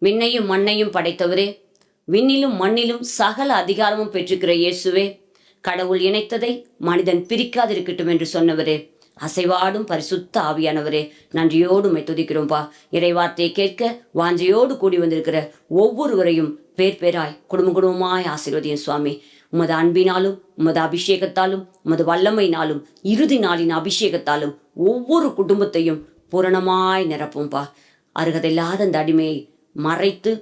விண்ணையும் மண்ணையும் படைத்தவரே, விண்ணிலும் மண்ணிலும் சகல அதிகாரமும் பெற்றிருக்கிற இயேசுவே, கடவுள் இணைத்ததை மனிதன் பிரிக்காதிருக்கட்டும் என்று சொன்னவரே, அசைவாடும் பரிசுத்த ஆவியானவரே, நன்றியோடு உம்மை துதிக்கிறோம்பா. இறைவார்த்தையை கேட்க வாஞ்சையோடு கூடி வந்திருக்கிற ஒவ்வொருவரையும் பேர் பேராய் குடும்ப குடும்பமாய் ஆசீர்வதியும் சுவாமி. உமது அன்பினாலும் உமது அபிஷேகத்தாலும் உமது வல்லமையினாலும் இறுதி நாளின் அபிஷேகத்தாலும் ஒவ்வொரு குடும்பத்தையும் பூரணமாய் நிரப்பும்பா. அருகதையில்லாத அந்த அடிமையை மறைத்து,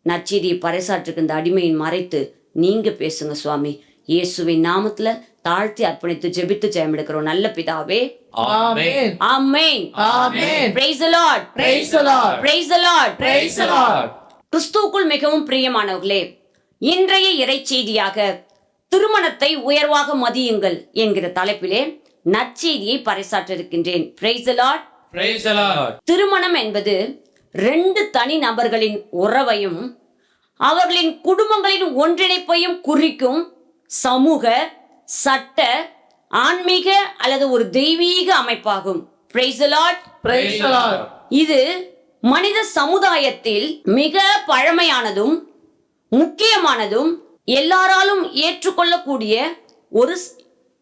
நற்செய்தியை பறைசாற்றுக்கு இந்த அடிமையின் மறைத்து நீங்க பேசுங்க சுவாமி. இயேசுவின் நாமத்துல தாழ்த்தி அர்ப்பணித்து ஜெபித்து ஜெயம் எடுக்கிறோம் நல்ல பிதாவே. ஆமென். ஆமென். ஆமென். Praise the Lord. Praise the Lord. Praise the Lord. Praise the Lord. கிறிஸ்துவுக்குள் மிகவும் பிரியமானவர்களே, இன்றைய இறைச்செய்தியாக திருமணத்தை உயர்வாக மதியுங்கள் என்கிற தலைப்பிலே நற்செய்தியை பறைசாற்ற இருக்கின்றேன். Praise the Lord. Praise the Lord. திருமணம் என்பது 2 தனி நபர்களின் உறவையும் அவர்களின் குடும்பங்களின் ஒன்றிணைப்பையும் குறிக்கும் சமூக, சட்ட, ஆன்மீக அல்லது ஒரு தெய்வீக அமைப்பாகும். Praise the Lord. Praise the Lord. இது மனித சமுதாயத்தில் மிக பழமையானதும் முக்கியமானதும் எல்லாராலும் ஏற்றுக்கொள்ளக்கூடிய ஒரு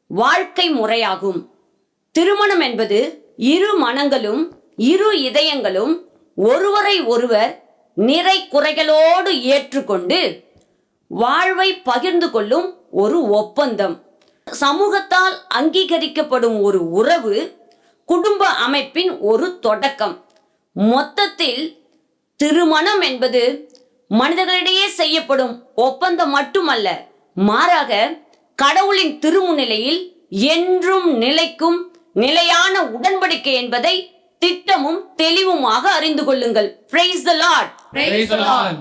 வாழ்க்கை முறையாகும். திருமணம் என்பது இரு மனங்களும் இரு இதயங்களும் ஒருவரை ஒருவர் நிறை குறைகளோடு ஏற்றுக்கொண்டு வாழ்வை பகிர்ந்து கொள்ளும் ஒரு ஒப்பந்தம். சமூகத்தால் அங்கீகரிக்கப்படும் ஒரு உறவு, குடும்ப அமைப்பின் ஒரு தொடக்கம். மொத்தத்தில் திருமணம் என்பது மனிதர்களிடையே செய்யப்படும் ஒப்பந்தம் மட்டுமல்ல, மாறாக கடவுளின் திருமுன்னிலையில் என்றும் நிலைக்கும் நிலையான உடன்படிக்கை என்பதை திட்டமும் தெளிவுமாக அறிந்து கொள்ளுங்கள். Praise the Lord. Praise the Lord.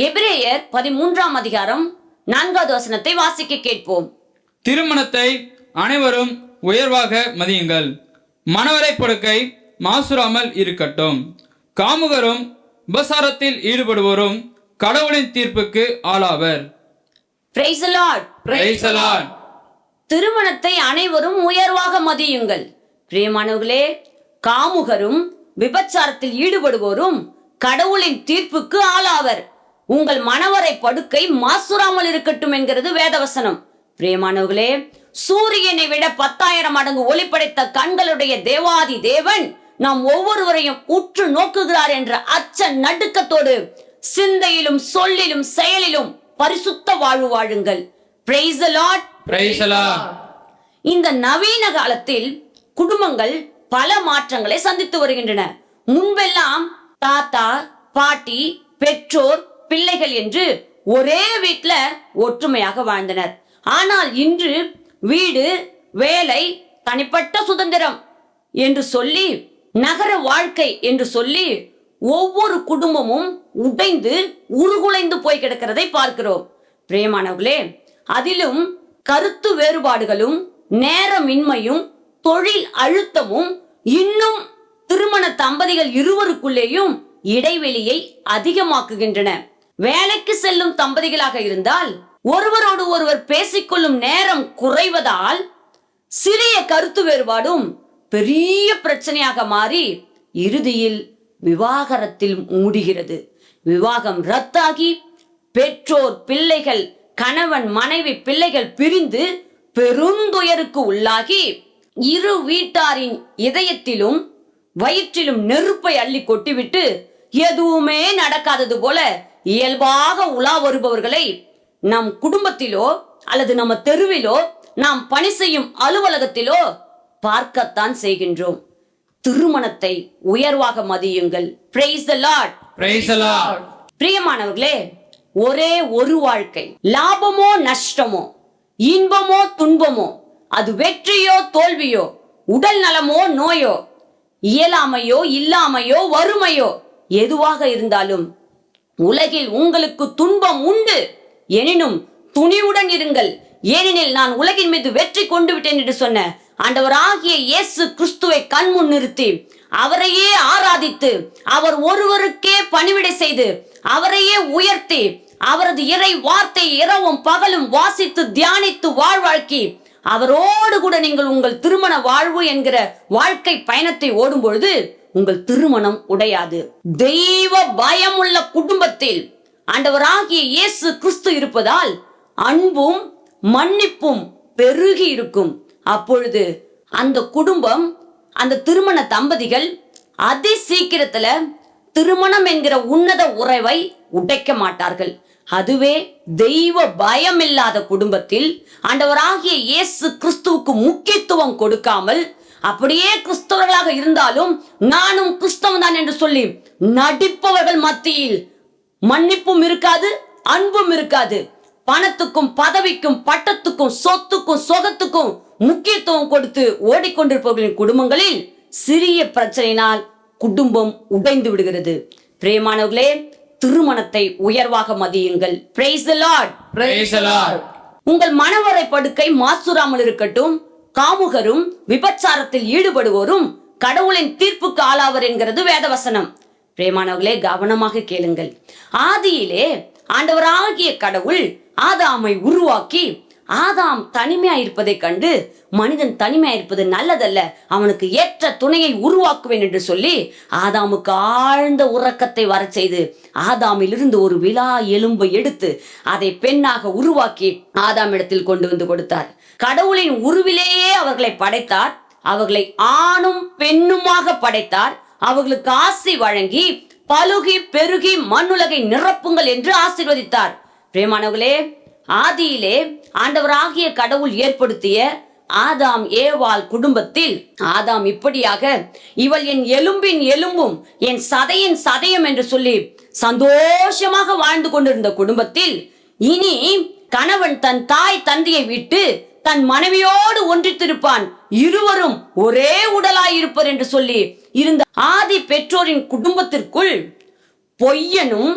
எபிரேயர் 13ஆம் அதிகாரம் 4வது வசனத்தை வாசிக்க கேட்போம். திருமணத்தை அனைவரும் உயர்வாக மதியுங்கள். மணவரை படுக்கை மாசுராமல் இருக்கட்டும். காமுகரும் உபசாரத்தில் ஈடுபடுவோரும் கடவுளின் தீர்ப்புக்கு ஆளாவர். Praise the Lord. Praise the Lord. திருமணத்தை அனைவரும் உயர்வாக மதியுங்கள். பிரியமானவர்களே, காமுகரும் விபச்சாரத்தில் ஈடுபடுவோரும் கடவுளின் தீர்ப்புக்கு ஆளாவர். உங்கள் மணவரை படுக்கை மாசுராமல் இருக்கட்டும் என்கிறது வேதவசனம். பிரியமானவர்களே, சூரியனை விட 10,000 மடங்கு ஒளி படைத்த கண்களுடைய தேவாதி தேவன் நாம் ஒவ்வொருவரையும் உற்று நோக்குகிறார் என்ற அச்ச நடுக்கத்தோடு சிந்தையிலும் சொல்லிலும் செயலிலும் பரிசுத்த வாழ்வு வாழுங்கள். Praise the Lord. Praise the Lord. இந்த நவீன காலத்தில் குடும்பங்கள் பல மாற்றங்களை சந்தித்து வருகின்றன. முன்பெல்லாம் தாத்தா, பாட்டி, பெற்றோர், பிள்ளைகள் என்று ஒரே வீட்டுல ஒற்றுமையாக வாழ்ந்தனர். ஆனால் இன்று வீடு, வேலை, தனிப்பட்ட சுதந்திரம் என்று சொல்லி, நகர வாழ்க்கை என்று சொல்லி ஒவ்வொரு குடும்பமும் உடைந்து உருகுலைந்து போய் கிடக்கிறதை பார்க்கிறோம். பிரியமானவர்களே, அதிலும் கருத்து வேறுபாடுகளும் நேரமின்மையும் தொழில் அழுத்தமும் இன்னும் திருமண தம்பதிகள் இருவருக்குள்ளேயும் இடைவெளியை அதிகமாக்குகின்றன. வேலைக்கு செல்லும் தம்பதிகளாக இருந்தால் ஒருவரோடு ஒருவர் பேசிக்கொள்ளும் நேரம் குறைவதால் சிறிய கருத்து வேறுபாடும் பெரிய பிரச்சனையாக மாறி இறுதியில் விவாகரத்தில் மூடுகிறது. விவாகம் ரத்தாகி பெற்றோர், பிள்ளைகள், கணவன், மனைவி, பிள்ளைகள் பிரிந்து பெருந்துயருக்கு உள்ளாகி இரு வீட்டாரின் இதயத்திலும் வயிற்றிலும் நெருப்பை அள்ளி கொட்டிவிட்டு எதுவுமே நடக்காதது போல இயல்பாக உலா வருபவர்களை நம் குடும்பத்திலோ அல்லது நம்ம தெருவிலோ நாம் பணி செய்யும் அலுவலகத்திலோ பார்க்கத்தான் செய்கின்றோம். திருமணத்தை உயர்வாக மதியுங்கள். Praise the Lord. Praise the Lord. பிரியமானவர்களே, ஒரே ஒரு வாழ்க்கை. லாபமோ நஷ்டமோ, இன்பமோ துன்பமோ, அது வெற்றியோ தோல்வியோ, உடல் நலமோ நோயோ, இயலாமையோ இல்லாமையோ வறுமையோ, எதுவாக இருந்தாலும் உலகில் உங்களுக்கு துன்பம் உண்டு, எனினும் துணிவுடன் இருங்கள், ஏனெனில் நான் உலகின் மீது வெற்றி கொண்டு விட்டேன் என்று சொன்ன ஆண்டவராகிய இயேசு கிறிஸ்துவை கண்முன் நிறுத்தி அவரையே ஆராதித்து அவர் ஒருவருக்கே பணிவிடை செய்து அவரையே உயர்த்தி அவரது இறை வார்த்தை இரவும் பகலும் வாசித்து தியானித்து வாழ்வாழ்க்கி அவரோடு கூட நீங்கள் உங்கள் திருமண வாழ்வு என்கிற வாழ்க்கை பயணத்தை ஓடும் பொழுது உங்கள் திருமணம் உடையாது. தெய்வ பயமுள்ள குடும்பத்தில் ஆண்டவராகிய இயேசு கிறிஸ்து இருப்பதால் அன்பும் மன்னிப்பும் பெருகி இருக்கும். அப்பொழுது அந்த குடும்பம், அந்த திருமண தம்பதிகள் அதி சீக்கிரத்துல திருமணம் என்கிற உன்னத உறவை உடைக்க மாட்டார்கள். அதுவே தெய்வ பயம் இல்லாத குடும்பத்தில் ஆண்டவராகிய இயேசு கிறிஸ்துவுக்கு முக்கியத்துவம் கொடுக்காமல், அப்படியே கிறிஸ்தவர்களாக இருந்தாலும் நானும் கிறிஸ்தவன் தான் என்று சொல்லி நடிப்பவர்கள் மத்தியில் மன்னிப்பும் இருக்காது, அன்பும் இருக்காது. பணத்துக்கும் பதவிக்கும் பட்டத்துக்கும் சொத்துக்கும் சொகத்துக்கும் முக்கியத்துவம் கொடுத்து ஓடிக்கொண்டிருப்பவர்களின் குடும்பங்களில் சிறிய பிரச்சனையினால் குடும்பம் உடைந்து விடுகிறது. பிரியமானவர்களே, திருமணத்தை உயர்வாக மதியுங்கள். Praise the Lord. Praise the Lord. உங்கள் மனவரை படுக்கை மாசுராமல் இருக்கட்டும். காமுகரும் விபச்சாரத்தில் ஈடுபடுவோரும் கடவுளின் தீர்ப்புக்கு ஆளாவர் என்கிறது வேதவசனம். பிரியமானவர்களே, கவனமாக கேளுங்கள். ஆதியிலே ஆண்டவராகிய கடவுள் ஆதாமை உருவாக்கி, ஆதாம் தனிமையா இருப்பதை கண்டு மனிதன் தனிமையா இருப்பது நல்லதல்ல, அவனுக்கு ஏற்ற துணையை உருவாக்குவேன் என்று சொல்லி ஆதாமுக்கு ஆழ்ந்த உறக்கத்தை வர செய்து ஆதாமிலிருந்து ஒரு விலா எலும்பை எடுத்து அதை பெண்ணாக உருவாக்கி ஆதாமிடத்தில் கொண்டு வந்து கொடுத்தார். கடவுளின் உருவிலேயே அவர்களை படைத்தார். அவர்களை ஆணும் பெண்ணுமாக படைத்தார். அவர்களுக்கு ஆசி வழங்கி பலுகி பெருகி மண்ணுலகை நிரப்புங்கள் என்று ஆசீர்வதித்தார். பிரியமானவர்களே, ஆதியிலே ஆண்டவராகிய கடவுள் ஏற்படுத்திய ஆதாம் ஏவாள் குடும்பத்தில் ஆதாம் இப்படியாக, இவள் என் எலும்பின் எலும்பும் என் சதையின் சதையும் என்று சொல்லி சந்தோஷமாக வாழ்ந்து கொண்டிருந்த குடும்பத்தில் இனி கணவன் தன் தாய் தந்தையை விட்டு தன் மனைவியோடு ஒன்றித்திருப்பான், இருவரும் ஒரே உடலாயிருப்பர் என்று சொல்லி இருந்த ஆதி பெற்றோரின் குடும்பத்திற்குள் பொய்யனும்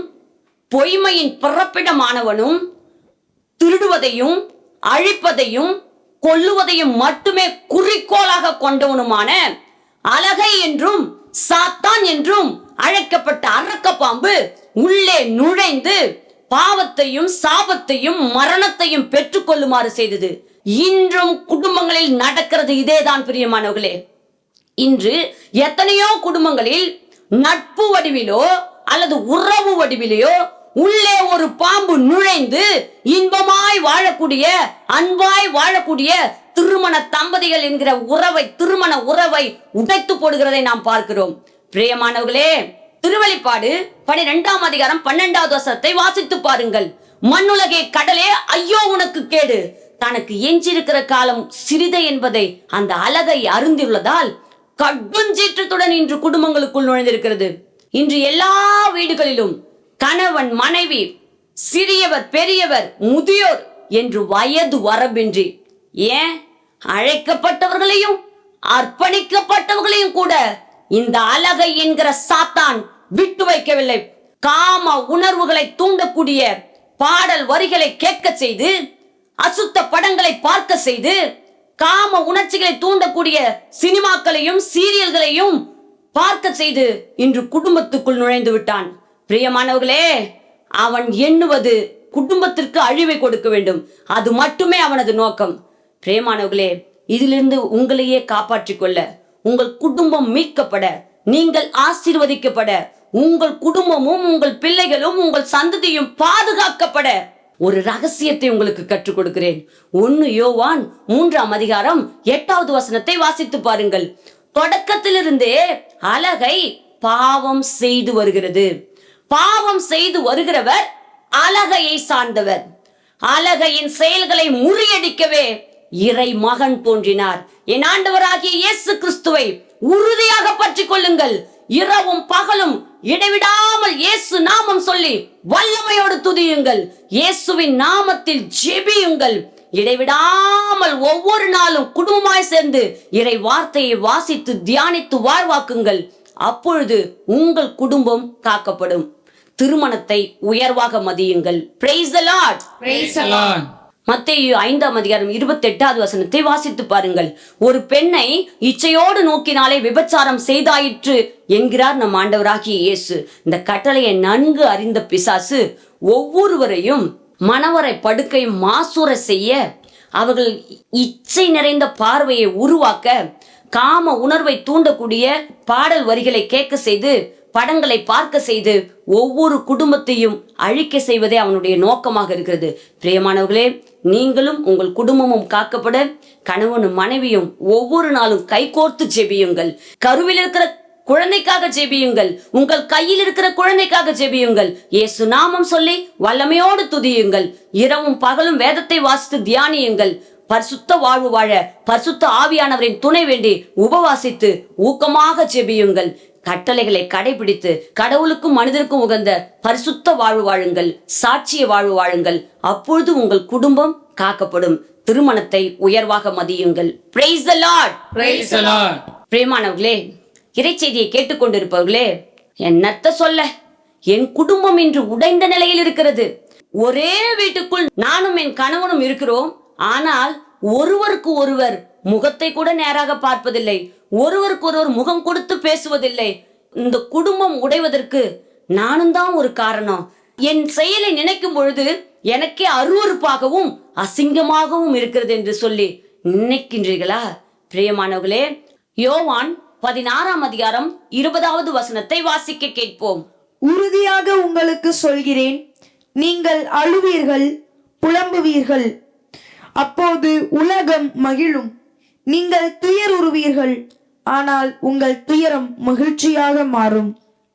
பொய்மையின் பிறப்பிடமானவனும் திருடுவதையும் அழிப்பதையும் கொல்லுவதையும் மட்டுமே குறிக்கோளாக கொண்டவனுமான அலகை என்றும் சாத்தான் என்றும் அழைக்கப்பட்ட அரக்க பாம்பு உள்ளே நுழைந்து பாவத்தையும் சாபத்தையும் மரணத்தையும் பெற்றுக் கொள்ளுமாறு செய்தது. இன்றும் குடும்பங்களில் நடக்கிறது இதேதான். பிரியமானவர்களே, இன்று எத்தனையோ குடும்பங்களில் நட்பு வடிவிலோ அல்லது உறவு வடிவிலையோ உள்ளே ஒரு பாம்பு நுழைந்து இன்பமாய் வாழக்கூடிய, அன்பாய் வாழக்கூடிய திருமண தம்பதிகள் என்கிற உறவை, திருமண உறவை உடைத்து போடுகிறதை நாம் பார்க்கிறோம். பிரியமானவர்களே, திருவெளிப்பாடு 12ஆம் அதிகாரம் 12வது வசனத்தை வாசித்து பாருங்கள். மண்ணுலகே கடலே, ஐயோ உனக்கு கேடு, தனக்கு எஞ்சிருக்கிற காலம் சிறிதை என்பதை அந்த அலகை அறிந்துள்ளதால் கடுஞ்சீற்றத்துடன் இன்று குடும்பங்களுக்குள் நுழைந்திருக்கிறது. இன்று எல்லா வீடுகளிலும் கணவன் மனைவி, சிறியவர் பெரியவர் முதியோர் என்று வயது வரம்பின்றி, ஏன் அழைக்கப்பட்டவர்களையும் அர்ப்பணிக்கப்பட்டவர்களையும் கூட இந்த அலகை என்கிற சாத்தான் விட்டு வைக்கவில்லை. காம உணர்வுகளை தூண்டக்கூடிய பாடல் வரிகளை கேட்க செய்து, அசுத்த படங்களை பார்க்க செய்து, காம உணர்ச்சிகளை தூண்டக்கூடிய சினிமாக்களையும் சீரியல்களையும் பார்க்க செய்து இன்று குடும்பத்துக்குள் நுழைந்து விட்டான். பிரியமானவர்களே, அவன் எண்ணுவது குடும்பத்திற்கு அழிவை கொடுக்க வேண்டும். அது மட்டுமே அவனது நோக்கம். பிரியமானவர்களே, இதிலிருந்து உங்களையே காப்பாற்றிக் கொள்ள, உங்கள் குடும்பம் மீட்கப்பட, நீங்கள் ஆசீர்வதிக்கப்பட, உங்கள் குடும்பமும் உங்கள் பிள்ளைகளும் உங்கள் சந்ததியும் பாதுகாக்கப்பட ஒரு ரகசியத்தை உங்களுக்கு கற்றுக் கொடுக்கிறேன். 1 யோவான் 3ஆம் அதிகாரம் 8வது வசனத்தை வாசித்து பாருங்கள். தொடக்கத்திலிருந்தே அலகை பாவம் செய்து வருகிறது. பாவம் செய்து வருகிறவர் அலகையை சார்ந்தவர். அலகையின் செயல்களை முறியடிக்கவே இறை மகன் தோன்றினார். என் ஆண்டவராகிய இயேசு கிறிஸ்துவை உறுதியாக பற்றிக் கொள்ளுங்கள். இரவும் பகலும் இடைவிடாமல் இயேசு நாமம் சொல்லி வல்லமையோடு துதியுங்கள். இயேசுவின் நாமத்தில் ஜெபியுங்கள். இடைவிடாமல் ஒவ்வொரு நாளும் குடும்பமாய் சேர்ந்து இறை வார்த்தையை வாசித்து தியானித்து வாழ்வாக்குங்கள். அப்பொழுது உங்கள் குடும்பம் காக்கப்படும். திருமணத்தை உயர்வாக மதியுங்கள். Praise the Lord. Praise the Lord. மத்தேயு 5ஆம் அதிகாரம் 28வது வசனத்தை வாசித்து பாருங்கள். ஒரு பெண்ணை இச்சையோடு நோக்கினாலே விபச்சாரம் செய்தாயிற்று என்கிறார் நம் ஆண்டவராகிய இயேசு. இந்த கட்டளையை நன்கு அறிந்த பிசாசு ஒவ்வொருவரையும் மணவரை படுக்கை மாசூர செய்ய, அவர்கள் இச்சை நிறைந்த பார்வையை உருவாக்க, காம உணர்வை தூண்டக்கூடிய பாடல் வரிகளை கேட்க செய்து, படங்களை பார்க்க செய்து, ஒவ்வொரு குடும்பத்தையும் அழிக்க செய்வதே அவனுடைய நோக்கமாக இருக்கிறது. பிரியமானவர்களே, நீங்களும் உங்கள் குடும்பமும் காக்கப்பட கணவனும் மனைவியும் ஒவ்வொரு நாளும் கைகோர்த்து ஜெபியுங்கள். கருவில் இருக்கிற குழந்தைக்காக ஜெபியுங்கள். உங்கள் கையில் இருக்கிற குழந்தைக்காக ஜெபியுங்கள். இயேசு நாமம் சொல்லி வல்லமையோடு துதியுங்கள். இரவும் பகலும் வேதத்தை வாசித்து தியானியுங்கள். பரிசுத்த வாழ்வு வாழ பரிசுத்த ஆவியானவரின் துணை வேண்டி உபவாசித்து ஊக்கமாக ஜெபியுங்கள். கட்டளைகளை கடைபிடித்து கடவுளுக்கும் மனிதருக்கும் உகந்த பரிசுத்த வாழ்வு வாழுங்கள். சாட்சிய வாழ்வு வாழுங்கள். அப்பொழுது உங்கள் குடும்பம் காக்கப்படும். திருமணத்தை உயர்வாக மதியுங்கள். Praise the Lord. Praise the Lord. பிரியமானவர்களே, இறைச்செய்தியை கேட்டுக்கொண்டிருப்பவர்களே, என்னத்த சொல்ல, என் குடும்பம் இன்று உடைந்த நிலையில் இருக்கிறது. ஒரே வீட்டுக்குள் நானும் என் கணவனும் இருக்கிறோம். ஆனால் ஒருவருக்கு ஒருவர் முகத்தை கூட நேராக பார்ப்பதில்லை. ஒருவருக்கு ஒருவர் முகம் கொடுத்து பேசுவதில்லை. இந்த குடும்பம் உடைவதற்கு நானும் தான் ஒரு காரணம். என் செயலை நினைக்கும் பொழுது எனக்கே அருவருப்பாகவும் அசிங்கமாகவும் இருக்கிறது என்று சொல்லி நினைக்கின்றீர்களா? பிரியமானவர்களே, யோவான் 16ஆம் அதிகாரம் 20வது வசனத்தை வாசிக்க கேட்போம். உறுதியாக உங்களுக்கு சொல்கிறேன், நீங்கள் அழுவீர்கள், புலம்புவீர்கள், அப்போது உலகம் மகிழும். நீங்கள் துயருறுவீர்கள், ஆனால் உங்கள் துயரம் மகிழ்ச்சியாக மாறும்.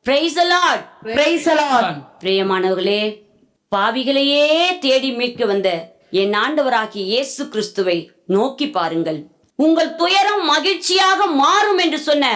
Praise the Lord. Praise the Lord. பிரியமானவர்களே, பாவிகளையே தேடி மீட்க வந்த என் ஆண்டவராகிய இயேசு கிறிஸ்துவை நோக்கி பாருங்கள். உங்கள் துயரம் மகிழ்ச்சியாக மாறும் என்று சொன்ன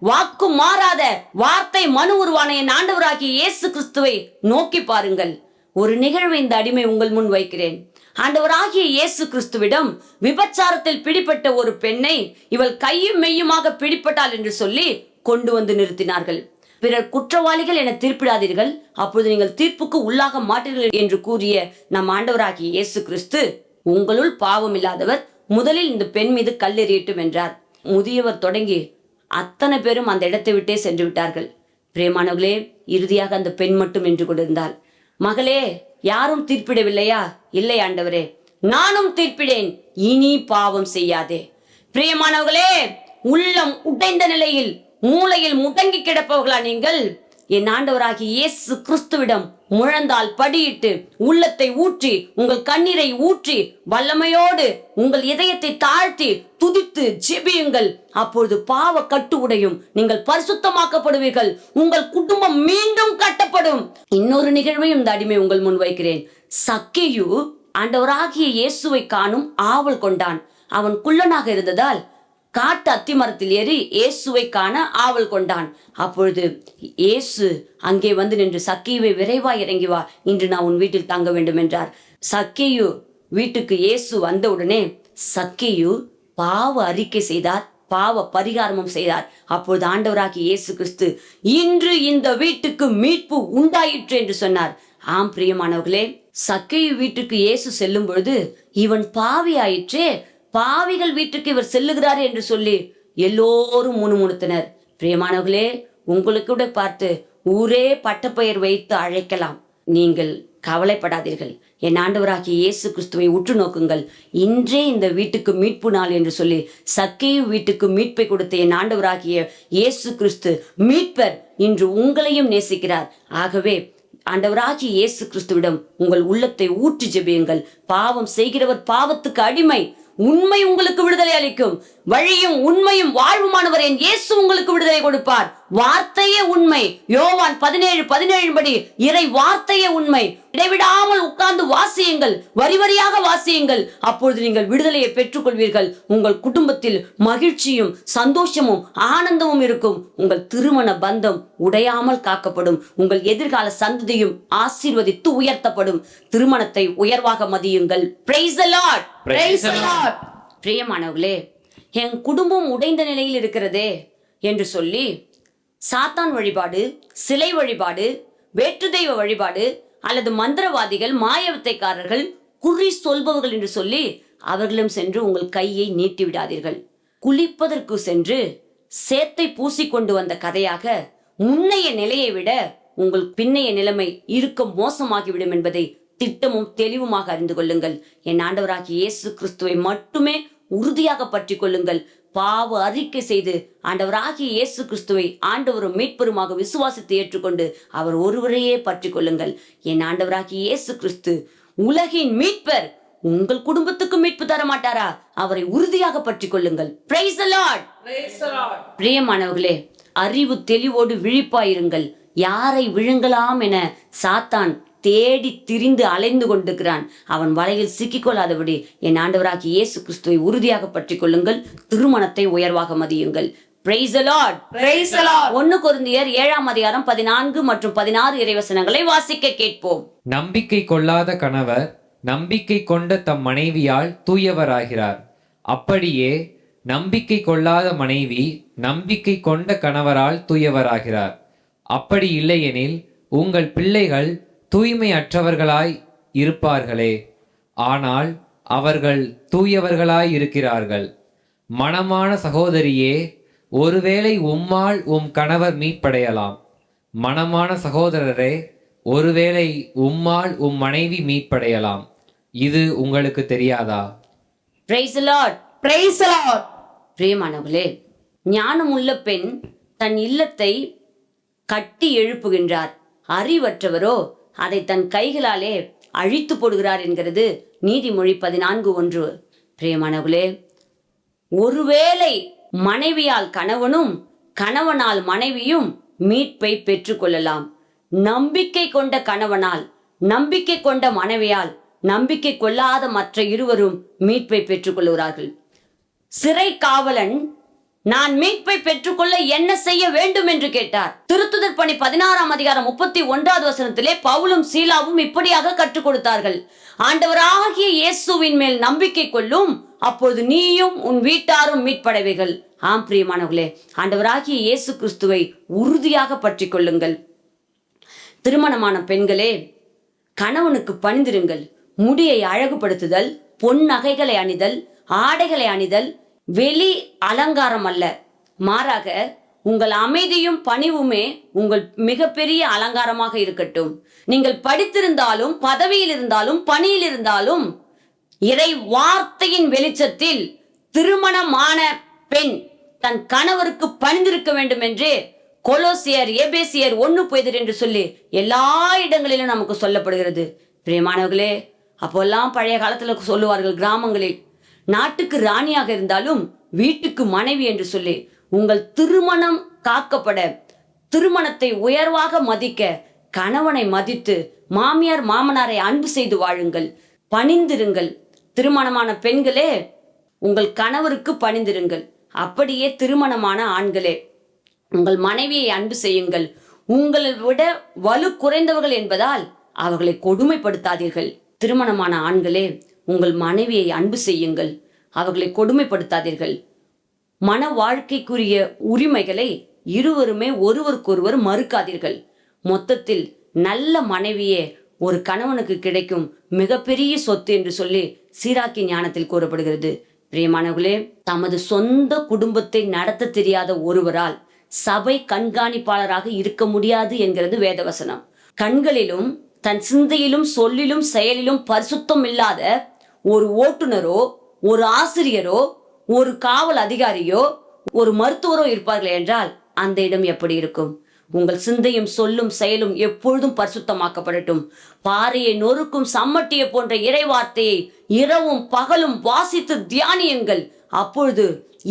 வாக்கு மாறாத வார்த்தை மனு உருவான என் ஆண்டவராகிய இயேசு கிறிஸ்துவை நோக்கி பாருங்கள். ஒரு நிகழ்வை இந்த அடிமை உங்கள் முன் வைக்கிறேன். ஆண்டவராகிய இயேசு கிறிஸ்துவிடம் விபச்சாரத்தில் பிடிப்பட்ட ஒரு பெண்ணை இவள் கையும் மெய்யுமாக பிடிப்பட்டாள் என்று சொல்லி கொண்டு வந்து நிறுத்தினார்கள். பிறர் குற்றவாளிகள் என தீர்ப்பிடாதீர்கள், அப்பொழுது நீங்கள் தீர்ப்புக்கு உள்ளாக மாட்டீர்கள் என்று கூறிய நம் ஆண்டவராகிய இயேசு கிறிஸ்து, உங்களுள் பாவம் இல்லாதவர் முதலில் இந்த பெண் மீது கல்லெறியட்டும் என்றார். முதியவர் தொடங்கி அத்தனை பேரும் அந்த இடத்தை விட்டே சென்று விட்டார்கள். பிரியமானவர்களே, இறுதியாக அந்த பெண் மட்டும் நின்று கொண்டிருந்தாள். மகளே, யாரும் தீர்ப்பிடவில்லையா? இல்லை ஆண்டவரே, நானும் தீர்ப்பிடேன், இனி பாவம் செய்யாதே. பிரியமானவர்களே, உள்ளம் உடைந்த நிலையில் மூளையில் முடங்கி கிடப்பவர்களா நீங்கள்? என் ஆண்டவராகிய இயேசு கிறிஸ்துவிடம் முழந்தால் படியிட்டு உள்ளத்தை ஊற்றி உங்கள் கண்ணீரை ஊற்றி வல்லமையோடு உங்கள் இதயத்தை தாழ்த்தி துதித்து ஜெபியுங்கள். அப்பொழுது பாவ கட்டு உடையும், நீங்கள் பரிசுத்தமாக்கப்படுவீர்கள். உங்கள் குடும்பம் மீண்டும் கட்டப்படும். இன்னொரு நிகழ்வையும் இந்த அடிமை உங்கள் முன் வைக்கிறேன். சக்கேயு ஆண்டவராகிய இயேசுவை காணும் ஆவல் கொண்டான். அவன் குள்ளனாக இருந்ததால் காட்டு அத்திமரத்தில் ஏறி இயேசுவை காண ஆவல் கொண்டான். அப்பொழுது இயேசு அங்கே வந்து நின்று, சக்கேயுவை விரைவாய் இறங்கி வா, இன்று நான் உன் வீட்டில் தங்க வேண்டும் என்றார். சக்கேயு வீட்டுக்கு இயேசு வந்தவுடனே சக்கேயு பாவ அறிக்கை செய்தார், பாவ பரிகாரமும் செய்தார். அப்பொழுது ஆண்டவராகிய இயேசு கிறிஸ்து, இன்று இந்த வீட்டுக்கு மீட்பு உண்டாயிற்று என்று சொன்னார். ஆம் பிரியமானவர்களே, சக்கேயு வீட்டுக்கு இயேசு செல்லும் பொழுது இவன் பாவி ஆயிற்றே, பாவிகள் வீட்டுக்கு இவர் செல்லுகிறார் என்று சொல்லி எல்லோரும் முணுமுணுத்தனர். பிரியமானவர்களே, உங்களுக்கு கூட பார்த்து ஊரே பட்டப்பெயர் வைத்து அழைக்கலாம். நீங்கள் கவலைப்படாதீர்கள். என் ஆண்டவராகிய இயேசு கிறிஸ்துவை உற்று நோக்குங்கள். இன்றே இந்த வீட்டுக்கு மீட்பு நாள் என்று சொல்லி சக்கேயு வீட்டுக்கு மீட்பை கொடுத்த என் ஆண்டவராகிய இயேசு கிறிஸ்து மீட்பர் இன்று உங்களையும் நேசிக்கிறார். ஆகவே ஆண்டவராகிய இயேசு கிறிஸ்துவிடம் உங்கள் உள்ளத்தை ஊற்றி ஜெபியுங்கள். பாவம் செய்கிறவர் பாவத்துக்கு அடிமை. உண்மை உங்களுக்கு விடுதலை அளிக்கும். வழியும் உண்மையும் வாழ்வுமானவர் என் இயேசு உங்களுக்கு விடுதலை கொடுப்பார். வார்த்தையே உண்மை. யோவான் 17:17 படி இறை வார்த்தையே உண்மை. இடைவிடாமல் உட்கார்ந்து வாசியுங்கள், வரி வரியாக வாசியுங்கள். அப்பொழுது நீங்கள் விடுதலையை பெற்றுக்கொள்வீர்கள். உங்கள் குடும்பத்தில் மகிழ்ச்சியும் சந்தோஷமும் ஆனந்தமும் இருக்கும். உங்கள் திருமண பந்தம் உடையாமல் காக்கப்படும். உங்கள் எதிர்கால சந்ததியும் ஆசீர்வதித்து உயர்த்தப்படும். திருமணத்தை உயர்வாக மதியுங்கள். Praise the Lord. Praise the Lord. பிரியமானவர்களே, என் குடும்பம் உடைந்த நிலையில் இருக்கிறதே என்று சொல்லி சாத்தான் வழிபாடு, சிலை வழிபாடு, வேற்று தெய்வ வழிபாடு அல்லது மந்திரவாதிகள், மாயவித்தைக்காரர்கள், குறி சொல்பவர்கள் என்று சொல்லி அவர்களும் சென்று உங்கள் கையை நீட்டி விடாதீர்கள். குளிப்பதற்கு சென்று சேத்தை பூசிக்கொண்டு வந்த கதையாக முன்னைய நிலையை விட உங்கள் பின்னைய நிலைமை இருக்க மோசமாகிவிடும் என்பதை திட்டமும் தெளிவுமாக அறிந்து கொள்ளுங்கள். என் ஆண்டவராகிய இயேசு கிறிஸ்துவை மட்டுமே உறுதியாக பற்றி கொள்ளுங்கள். பாவ அறிக்கை செய்து ஆண்டவராகிய இயேசு கிறிஸ்துவை ஆண்டவரும் மீட்பருமாக விசுவாசித்து ஏற்றுக்கொண்டு அவர் ஒருவரையே பற்றி கொள்ளுங்கள். என் ஆண்டவராகிய இயேசு கிறிஸ்து உலகின் மீட்பர். உங்கள் குடும்பத்துக்கு மீட்பு தர மாட்டாரா? அவரை உறுதியாக பற்றி கொள்ளுங்கள். Price the Lord. பிரியமானவர்களே, அறிவு தெளிவோடு விழிப்பாயிருங்கள். யாரை விழுங்கலாம் என சாத்தான் தேடி திரிந்து அலைந்து கொண்டிருக்கிறான். அவன் வலையில் சிக்கிக்கொள்ளாதபடி என் ஆண்டவராகிய இயேசு கிறிஸ்துவை உறுதியாக பற்றி கொள்ளுங்கள். திருமணத்தை உயர்வாக மதியுங்கள். Praise the Lord. Praise the Lord. 1 கொரிந்தியர் 7ஆம் அதிகாரம் 14 மற்றும் 16 இறைவசனங்களை வாசிக்க கேட்போம். நம்பிக்கை கொள்ளாத கணவர் நம்பிக்கை கொண்ட தம் மனைவியால் தூயவராகிறார். அப்படியே நம்பிக்கை கொள்ளாத மனைவி நம்பிக்கை கொண்ட கணவரால் தூயவராகிறார். அப்படி இல்லையெனில் உங்கள் பிள்ளைகள் தூய்மையற்றவர்களாய் இருப்பார்களே, ஆனால் அவர்கள் தூயவர்களாய் இருக்கிறார்கள். மணமான சகோதரியே, ஒருவேளை உம்மால் உம் கணவர் மீட்படையலாம். மணமான சகோதரரே, ஒருவேளை உம்மால் உம் மனைவி மீட்படையலாம். இது உங்களுக்கு தெரியாதா? Praise the Lord. Praise the Lord. பிரியமானவர்களே, ஞானமுள்ள பெண் தன் இல்லத்தை கட்டி எழுப்புகின்றார். அறிவற்றவரோ அதை தன் கைகளாலே அழித்து போடுகிறார் என்கிறது நீதிமொழி 14:1. பிரியமானவர்களே, ஒருவேளை மனைவியால் கணவனும் கணவனால் மனைவியும் மீட்பை பெற்றுக்கொள்ளலாம். நம்பிக்கை கொண்ட கணவனால் நம்பிக்கை கொண்ட மனைவியால் நம்பிக்கை கொள்ளாத மற்ற இருவரும் மீட்பை பெற்றுக்கொள்கிறார்கள். சிறை காவலன் நான் மீட்பை பெற்றுக்கொள்ள என்ன செய்ய வேண்டும் என்று கேட்டார். திருத்துதர் பணி 16ஆம் அதிகாரம் 31வது வசனத்திலே பவுலும் சீலாவும் இப்படியாக கற்றுக் கொடுத்தார்கள். ஆண்டவராகிய இயேசுவின் மேல் நம்பிக்கை கொள்ளும், அப்பொழுது நீயும் உன் வீட்டாரும் மீட்படைவீர்கள். ஆம் பிரியமானவர்களே, ஆண்டவராகிய இயேசு கிறிஸ்துவை உறுதியாக பற்றி கொள்ளுங்கள். திருமணமான பெண்களே, கணவனுக்கு பணிந்திருங்கள். முடியை அழகுபடுத்துதல், பொன் நகைகளை அணிதல், ஆடைகளை அணிதல் வெளி அலங்காரம் அல்ல. மாறாக உங்கள் அமைதியும் பணிவுமே உங்கள் மிகப்பெரிய அலங்காரமாக இருக்கட்டும். நீங்கள் படித்திருந்தாலும் பதவியில் இருந்தாலும் பணியில் இருந்தாலும் இறை வார்த்தையின் வெளிச்சத்தில் திருமணமான பெண் தன் கணவருக்கு பணிந்திருக்க வேண்டும் என்று கொலோசியர் எபேசியர் 1 என்று சொல்லி எல்லா இடங்களிலும் நமக்கு சொல்லப்படுகிறது. பிரியமானவர்களே, அப்போல்லாம் பழைய காலத்துல சொல்லுவார்கள், கிராமங்களில் நாட்டுக்கு ராணியாக இருந்தாலும் வீட்டுக்கு மனைவி என்று சொல்லி உங்கள் திருமணம் காக்கப்பட, திருமணத்தை உயர்வாக மதிக்க கணவனை மதித்து மாமியார் மாமனாரை அன்பு செய்து வாழுங்கள், பணிந்திருங்கள். திருமணமான பெண்களே, உங்கள் கணவருக்கு பணிந்திருங்கள். அப்படியே திருமணமான ஆண்களே, உங்கள் மனைவியை அன்பு செய்யுங்கள். உங்களை விட வலு குறைந்தவர்கள் என்பதால் அவர்களை கொடுமைப்படுத்தாதீர்கள். திருமணமான ஆண்களே, உங்கள் மனைவியை அன்பு செய்யுங்கள், அவர்களை கொடுமைப்படுத்தாதீர்கள். மன வாழ்க்கைக்குரிய உரிமைகளை இருவருமே ஒருவருக்கொருவர் மறுக்காதீர்கள். மொத்தத்தில் நல்ல மனைவியே ஒரு கணவனுக்கு கிடைக்கும் மிகப்பெரிய சொத்து என்று சொல்லி சீராக்கி ஞானத்தில் கூறப்படுகிறது. பிரியமானவர்களே, தமது சொந்த குடும்பத்தை நடத்த தெரியாத ஒருவரால் சபை கண்காணிப்பாளராக இருக்க முடியாது என்கிறது வேதவசனம். கண்களிலும் தன் சிந்தையிலும் சொல்லிலும் செயலிலும் பரிசுத்தம் இல்லாத ஒரு ஓட்டுநரோ, ஒரு ஆசிரியரோ, ஒரு காவல் அதிகாரியோ, ஒரு மருத்துவரோ இருப்பார்கள் என்றால் அந்த இடம் எப்படி இருக்கும்? உங்கள் சிந்தையும் சொல்லும் செயலும் எப்பொழுதும் பரிசுத்தமாக்கப்படட்டும். பாறையை நொறுக்கும் சம்மட்டியை போன்ற இறைவார்த்தையை இரவும் பகலும் வாசித்து தியானியுங்கள். அப்பொழுது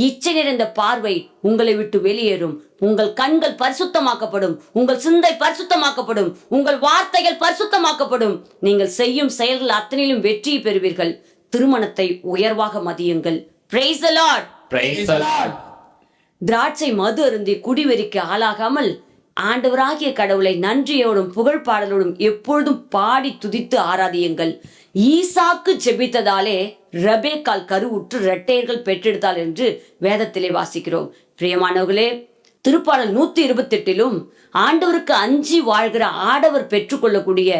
இச்சை நிறைந்த பார்வை உங்களை விட்டு வெளியேறும். உங்கள் கண்கள் பரிசுத்தமாக்கப்படும், உங்கள் சிந்தை பரிசுத்தமாக்கப்படும், உங்கள் வார்த்தைகள் பரிசுத்தமாக்கப்படும். நீங்கள் செய்யும் செயல்கள் அத்தனையிலும் வெற்றி பெறுவீர்கள். திருமணத்தை உயர்வாக மதியுங்கள். Praise the Lord. Praise the Lord. திராட்சை மது அருந்தி குடிவெறிக்கு ஆளாகாமல் ஆண்டவராகிய கடவுளை நன்றியோடும் புகழ் பாடலோடும் எப்பொழுதும் பாடி துதித்து ஆராதியுங்கள். ஈசாக்கு ஜெபித்ததாலே ரெபேக்காள் கருவுற்று இரட்டையர்கள் பெற்றெடுத்தாள் என்று வேதத்திலே வாசிக்கிறோம். பிரியமானவர்களே, திருப்பாடல் 128லும் ஆண்டவருக்கு அஞ்சி வாழ்கிற ஆடவர் பெற்றுக்கொள்ளக்கூடிய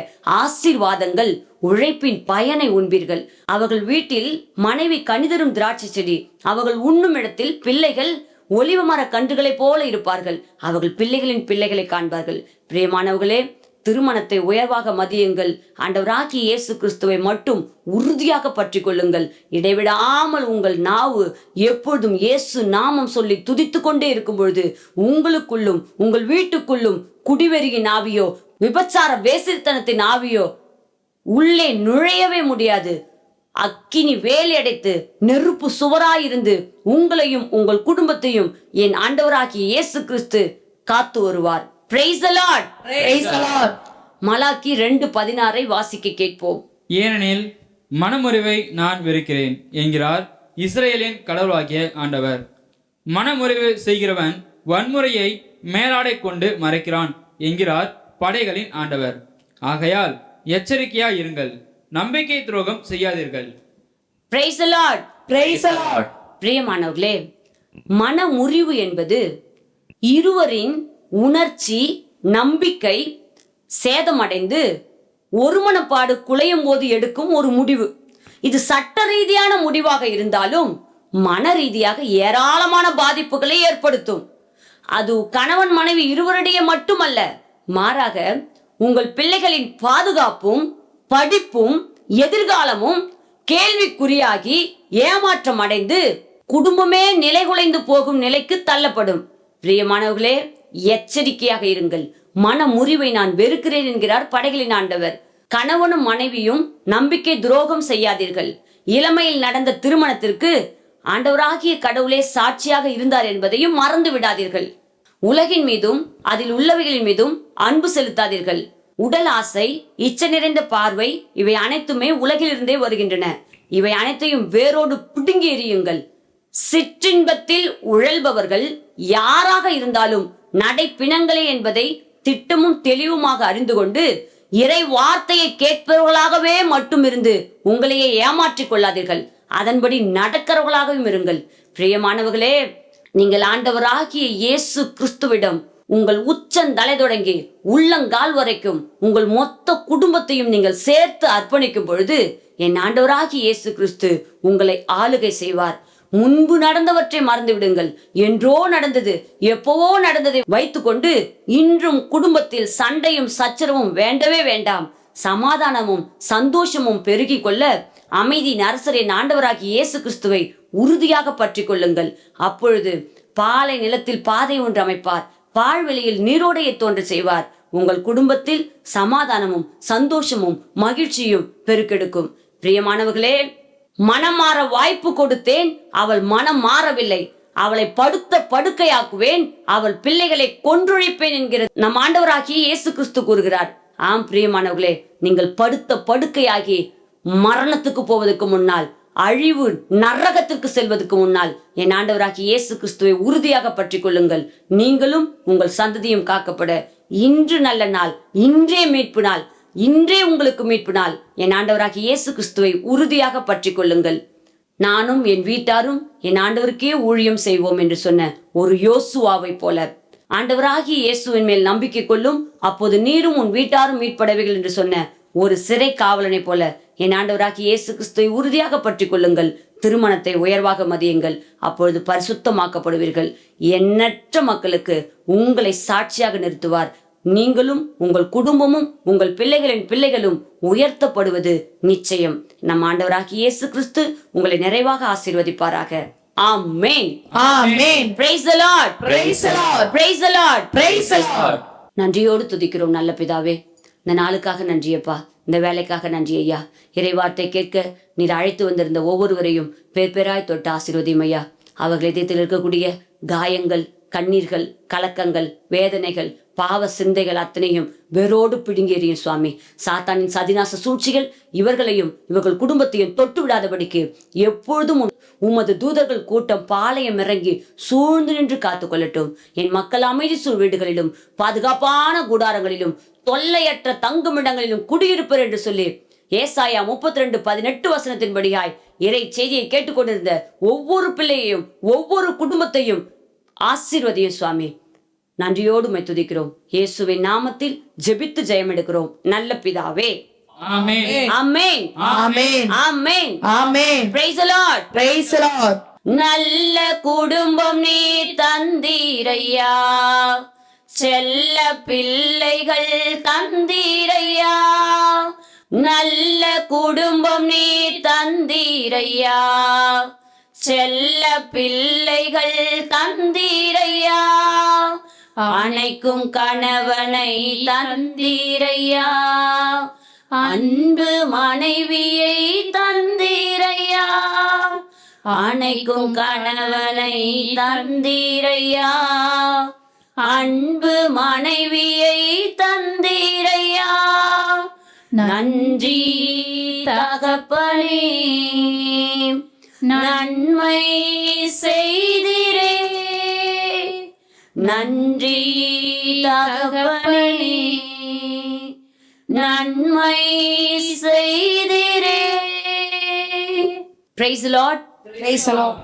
ஆசீர்வாதங்கள் உழைப்பின் பயனை உண்பீர்கள். அவர்கள் வீட்டில் மனைவி கனிதரும் திராட்சை செடி, அவர்கள் உண்ணும் இடத்தில் பிள்ளைகள் ஒலிவ மர கன்றுகளைப் போல இருப்பார்கள். அவர்கள் பிள்ளைகளின் பிள்ளைகளை காண்பார்கள். பிரியமானவர்களே, திருமணத்தை உயர்வாக மதியுங்கள். ஆண்டவராகிய இயேசு கிறிஸ்துவை மட்டும் உறுதியாக பற்றி கொள்ளுங்கள். இடைவிடாமல் உங்கள் நாவு எப்பொழுதும் இயேசு நாமம் சொல்லி துதித்து கொண்டே இருக்கும் பொழுது உங்களுக்குள்ளும் உங்கள் வீட்டுக்குள்ளும் குடிவெறியின் ஆவியோ விபச்சார வேசித்தனத்தின் ஆவியோ உள்ளே நுழையவே முடியாது. அக்கினி வேலையடைத்து நெருப்பு சுவராயிருந்து உங்களையும் உங்கள் குடும்பத்தையும் என் ஆண்டவராகிய இயேசு கிறிஸ்து காத்து வருவார். Praise the Lord. Praise the Lord. Malachi 2:16 வாசிக்க கேட்போம். ஏனெனில் மனமுறிவை நான் வெறுக்கிறேன் என்கிறார் இஸ்ரவேலின் கடவுளாகிய ஆண்டவர். மனமுறிவு செய்கிறவன் வன்முறையை மேலாடை கொண்டு மறைக்கிறான் என்கிறார் படைகளின் ஆண்டவர். ஆகையால் எச்சரிக்கையாய் இருங்கள், நம்பிக்கை துரோகம் செய்யாதீர்கள். Praise the Lord. Praise the Lord. பிரியமானவர்களே, மனமுறிவு என்பது இருவரின் உணர்ச்சி நம்பிக்கை சேதமடைந்து ஒருமனப்பாடு குலையும் போது எடுக்கும் ஒரு முடிவு. இது சட்ட ரீதியான முடிவாக இருந்தாலும் மன ரீதியாக ஏராளமான பாதிப்புகளை ஏற்படுத்தும். அது கணவன் மனைவி இருவரிடையே மட்டுமல்ல, மாறாக உங்கள் பிள்ளைகளின் பாதுகாப்பும் படிப்பும் எதிர்காலமும் கேள்விக்குறியாகி ஏமாற்றம் அடைந்து குடும்பமே நிலைகுலைந்து போகும் நிலைக்கு தள்ளப்படும். பிரியமானவர்களே, எச்சரிக்கையாக இருங்கள். மன முறிவை நான் வெறுக்கிறேன் என்கிறார் படைகளின் ஆண்டவர். கணவனும் மனைவியும் நம்பிக்கை துரோகம் செய்யாதீர்கள். இளமையில் நடந்த திருமணத்திற்கு ஆண்டவராகிய கடவுளே சாட்சியாக இருந்தார் என்பதையும் மறந்து விடாதீர்கள். உலகின் மீதும் அதில் உள்ளவைகளின் மீதும் அன்பு செலுத்தாதீர்கள். உடல் ஆசை, இச்சை நிறைந்த பார்வை, இவை அனைத்துமே உலகிலிருந்தே வருகின்றன. இவை அனைத்தையும் வேரோடு பிடுங்கி எறியுங்கள். சிற்றின்பத்தில் உழல்பவர்கள் யாராக இருந்தாலும் நடைப்பிணங்களே என்பதை திட்டமும் தெளிவுமாக அறிந்து கொண்டு இறை வார்த்தையை கேட்பவர்களாகவே மட்டும் இருந்து உங்களையே ஏமாற்றிக் கொள்ளாதீர்கள். அதன்படி நடக்கிறவர்களாகவும் இருங்கள். பிரியமானவர்களே, நீங்கள் ஆண்டவராகிய இயேசு கிறிஸ்துவிடம் உங்கள் உச்சந்தலை தொடங்கி உள்ளங்கால் வரைக்கும் உங்கள் மொத்த குடும்பத்தையும் நீங்கள் சேர்த்து அர்ப்பணிக்கும் பொழுது என் ஆண்டவராகிய இயேசு கிறிஸ்து உங்களை ஆளுகை செய்வார். முன்பு நடந்தவற்றை மறந்து விடுங்கள். என்றோ நடந்தது, எப்பவோ நடந்ததை வைத்துக்கொண்டு இன்றும் குடும்பத்தில் சண்டையும் சச்சரவும் வேண்டவே வேண்டாம். சமாதானமும் சந்தோஷமும் பெருகி கொள்ள அமைதியின் அரசரின் ஆண்டவராகிய இயேசு கிறிஸ்துவை உறுதியாக பற்றி கொள்ளுங்கள். அப்பொழுது பாலை நிலத்தில் பாதை ஒன்று அமைப்பார், பாழ்வெளியில் நீரோடையை தோன்ற செய்வார். உங்கள் குடும்பத்தில் சமாதானமும் சந்தோஷமும் மகிழ்ச்சியும் பெருக்கெடுக்கும். பிரியமானவர்களே, மனம் மாற வாய்ப்பு கொடுத்தேன், அவள் மனம் மாறவில்லை. அவளை படுத்த படுக்கையாக்குவேன், அவள் பிள்ளைகளை கொன்றொழிப்பேன் என்கிற நம் ஆண்டவராகிய இயேசு கிறிஸ்து கூறுகிறார். ஆம் பிரியமானவர்களே, நீங்கள் படுத்த படுக்கையாகி மரணத்துக்கு போவதற்கு முன்னால், அழிவு நரகத்திற்கு செல்வதற்கு முன்னால் என் ஆண்டவராகிய இயேசு கிறிஸ்துவை உறுதியாக பற்றி கொள்ளுங்கள். நீங்களும் உங்கள் சந்ததியும் காக்கப்பட இன்று நல்ல நாள், இன்றே மீட்பு நாள், இன்றே உங்களுக்கு மீட்பு நாள். என் ஆண்டவராகிய இயேசு கிறிஸ்துவை உறுதியாக பற்றி கொள்ளுங்கள். நானும் என் வீட்டாரும் என் ஆண்டவருக்கே ஊழியம் செய்வோம் என்று சொன்ன ஒரு யோசுவாவை போல ஆண்டவராகிய இயேசுவின் மேல் நம்பிக்கை கொள்ளும், அப்போது நீரும் உன் வீட்டாரும் மீட்படவீர்கள் என்று சொன்ன ஒரு சிறை காவலனை போல என் ஆண்டவராகிய இயேசு கிறிஸ்துவை உறுதியாக பற்றி கொள்ளுங்கள். திருமணத்தை உயர்வாக மதியுங்கள், அப்பொழுது பரிசுத்தமாக்கப்படுவீர்கள். எண்ணற்ற மக்களுக்கு உங்களை சாட்சியாக நிறுத்துவார். நீங்களும் உங்கள் குடும்பமும் உங்கள் பிள்ளைகளின் பிள்ளைகளும் உயர்த்தப்படுவது நிச்சயம். நம் ஆண்டவராகிய இயேசு கிறிஸ்து உங்களை நிறைவாக ஆசீர்வதிப்பாராக. ஆமென். Amen. Praise the Lord. Praise the Lord. Praise the Lord. Praise the Lord. நன்றியோடு துதிக்கிறோம் நல்ல பிதாவே. இந்த நாளுக்காக நன்றியப்பா, இந்த வேலைக்காக நன்றி ஐயா. இறைவார்த்தை கேட்க நீர் அழைத்து வந்திருந்த ஒவ்வொருவரையும் பேர் பேராய் தொட்டு ஆசீர்வதியும் ஐயா. அவர்கள் இதயத்தில் இருக்கக்கூடிய காயங்கள், கண்ணீர்கள், கலக்கங்கள், வேதனைகள், பாவ சிந்தைகள் அத்தனையும் வேரோடு பிடுங்கி எறியும் சுவாமி. சாத்தானின் சதிநாச சூழ்ச்சிகள் இவர்களையும் இவர்கள் குடும்பத்தையும் தொட்டு விடாதபடிக்கு எப்பொழுதும் உமது தூதர்கள் கூட்டம் பாளையம் இறங்கி சூழ்ந்து நின்று காத்து கொள்ளட்டும். என் மக்கள் அமைதி சூழ் வீடுகளிலும் பாதுகாப்பான கூடாரங்களிலும் தொல்லையற்ற தங்குமிடங்களிலும் குடியிருப்பர் என்று சொல்லி ஏசாயா 32:18 இறை செய்தியை கேட்டுக்கொண்டிருந்த ஒவ்வொரு பிள்ளையையும் ஒவ்வொரு குடும்பத்தையும் ஆசீர்வதியும் சுவாமி. நன்றியோடு துதிக்கிறோம். இயேசுவின் நாமத்தில் ஜெபித்து ஜெயம் எடுக்கிறோம் நல்ல பிதாவே. ஆமென். ஆமென். Amen. Amen. Amen. Praise the Lord. Praise the Lord. நல்ல குடும்பம் நீ தந்தீரையா, செல்ல பிள்ளைகள் தந்தீரையா, நல்ல குடும்பம் நீ தந்தீரையா. செல்ல பிள்ளைகள் தந்தீரையா, அணைக்கும் கணவனை தந்தீரையா. அன்பு மனைவியை தந்தீரையா, அணைக்கும் கணவனை தந்தீரையா. அன்பு மனைவியை தந்தீரையா. நன்றி தகப்பனே, நன்மை செய்திரே. நன்றி தகப்பனே, நன்மை செய்திரே. Praise the Lord. Praise the Lord.